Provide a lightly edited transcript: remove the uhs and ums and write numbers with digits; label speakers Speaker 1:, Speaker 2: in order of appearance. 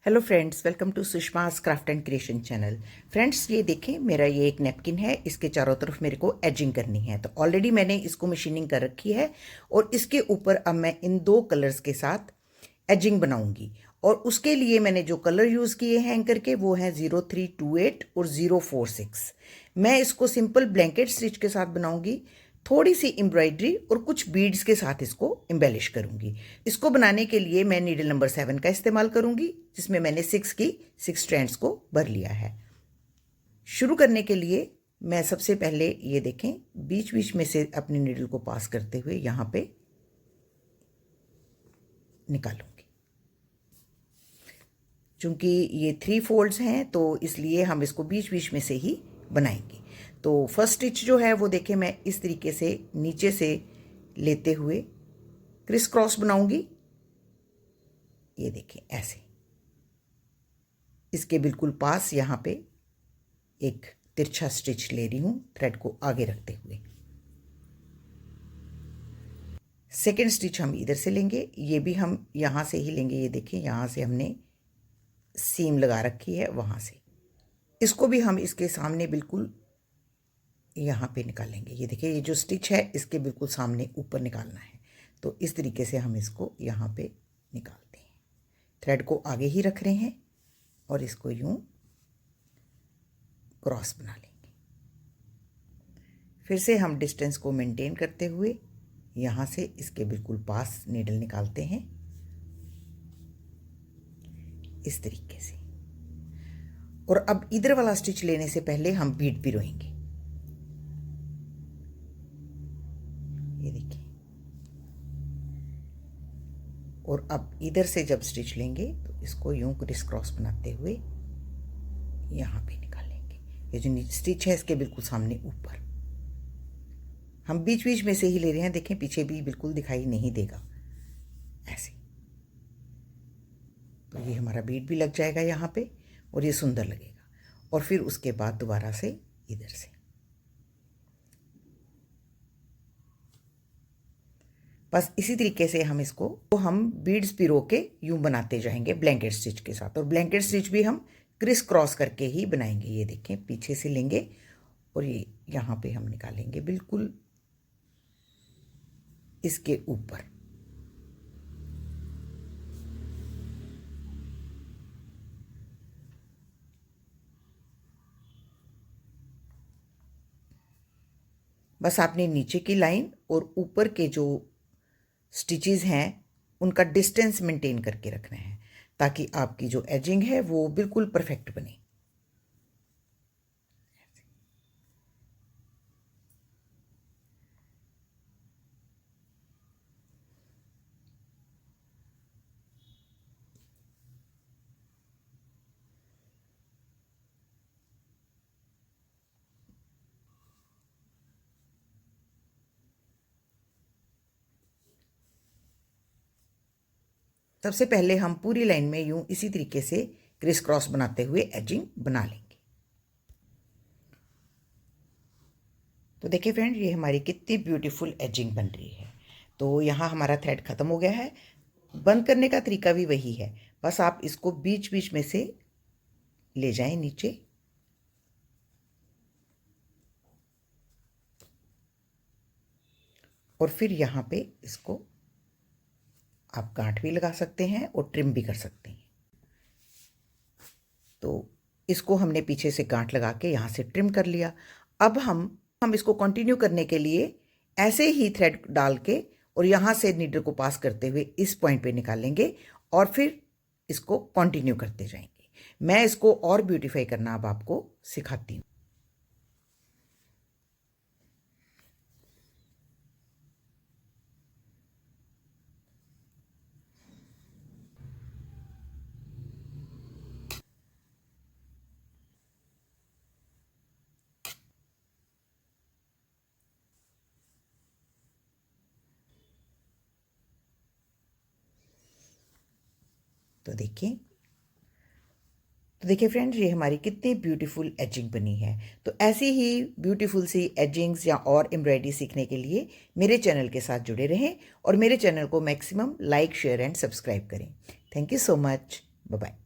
Speaker 1: Hello friends, welcome to Sushma's craft and creation channel. Friends, ये देखें, मेरा ये एक नैपकिन है। इसके चारों तरफ मेरे को एजिंग करनी है। तो ऑलरेडी मैंने इसको मशीनिंग कर रखी है और इसके ऊपर अब मैं इन दो कलर्स के साथ एजिंग बनाऊंगी। और उसके लिए मैंने जो कलर यूज़ किए हैं एंकर के, वो हैं 0328 और 046। मैं इसको सिंपल ब्लैंकेट स्टिच के साथ बनाऊंगी, थोड़ी सी एम्ब्रॉयडरी और कुछ बीड्स के साथ इसको एम्बेलिश करूंगी। इसको बनाने के लिए मैं नीडल नंबर 7 का इस्तेमाल करूंगी, जिसमें मैंने 6 स्ट्रैंड्स को भर लिया है। शुरू करने के लिए मैं सबसे पहले ये देखें, बीच बीच में से अपनी नीडल को पास करते हुए यहाँ पे निकालूंगी। चूंकि ये 3 फोल्ड्स हैं तो इसलिए हम इसको बीच बीच में से ही बनाएंगे। तो फर्स्ट स्टिच जो है वो देखें, मैं इस तरीके से नीचे से लेते हुए क्रिस क्रॉस बनाऊंगी। ये देखें ऐसे, इसके बिल्कुल पास यहाँ पे एक तिरछा स्टिच ले रही हूँ, थ्रेड को आगे रखते हुए। सेकेंड स्टिच हम इधर से लेंगे, ये भी हम यहाँ से ही लेंगे। ये देखें, यहाँ से हमने सीम लगा रखी है, वहाँ से इसको भी हम इसके सामने बिल्कुल यहाँ पे निकालेंगे। ये देखिए, ये जो स्टिच है इसके बिल्कुल सामने ऊपर निकालना है। तो इस तरीके से हम इसको यहाँ पे निकालते हैं। थ्रेड को आगे ही रख रहे हैं और इसको यूं क्रॉस बना लेंगे। फिर से हम डिस्टेंस को मेंटेन करते हुए यहाँ से इसके बिल्कुल पास नीडल निकालते हैं, इस तरीके से। और अब इधर वाला स्टिच लेने से पहले हम बीट भी रोएंगे। ये देखिए, और अब इधर से जब स्टिच लेंगे तो इसको यूं क्रिस क्रॉस बनाते हुए यहाँ पे निकालेंगे। ये जो स्टिच है इसके बिल्कुल सामने ऊपर हम बीच बीच में से ही ले रहे हैं। देखें, पीछे भी बिल्कुल दिखाई नहीं देगा ऐसे। तो ये हमारा बीट भी लग जाएगा यहाँ पे और ये सुंदर लगेगा। और फिर उसके बाद दोबारा से इधर से बस इसी तरीके से हम इसको बीड्स पिरो के यूं बनाते जाएंगे ब्लैंकेट स्टिच के साथ। और ब्लैंकेट स्टिच भी हम क्रिस क्रॉस करके ही बनाएंगे। ये देखें, पीछे से लेंगे और ये यहाँ पे हम निकालेंगे बिल्कुल इसके ऊपर। बस आपने नीचे की लाइन और ऊपर के जो स्टिचेस हैं उनका डिस्टेंस मेंटेन करके रखना है, ताकि आपकी जो एजिंग है वो बिल्कुल परफेक्ट बने। सबसे पहले हम पूरी लाइन में यूं इसी तरीके से क्रिस क्रॉस बनाते हुए एजिंग बना लेंगे। तो देखिए फ्रेंड, ये हमारी कितनी ब्यूटीफुल एजिंग बन रही है। तो यहाँ हमारा थ्रेड ख़त्म हो गया है। बंद करने का तरीका भी वही है, बस आप इसको बीच बीच में से ले जाएं नीचे और फिर यहाँ पे इसको आप गांठ भी लगा सकते हैं और ट्रिम भी कर सकते हैं। तो इसको हमने पीछे से गांठ लगा के यहाँ से ट्रिम कर लिया। अब हम इसको कंटिन्यू करने के लिए ऐसे ही थ्रेड डाल के और यहाँ से नीडल को पास करते हुए इस पॉइंट पे निकालेंगे और फिर इसको कंटिन्यू करते जाएंगे। मैं इसको और ब्यूटीफाई करना अब आपको सिखाती हूँ। तो देखिए फ्रेंड्स, ये हमारी कितनी ब्यूटीफुल एजिंग बनी है। तो ऐसी ही ब्यूटीफुल सी एजिंग्स या और एम्ब्रॉयडरी सीखने के लिए मेरे चैनल के साथ जुड़े रहें और मेरे चैनल को maximum like, share and subscribe करें। Thank you so much. Bye bye.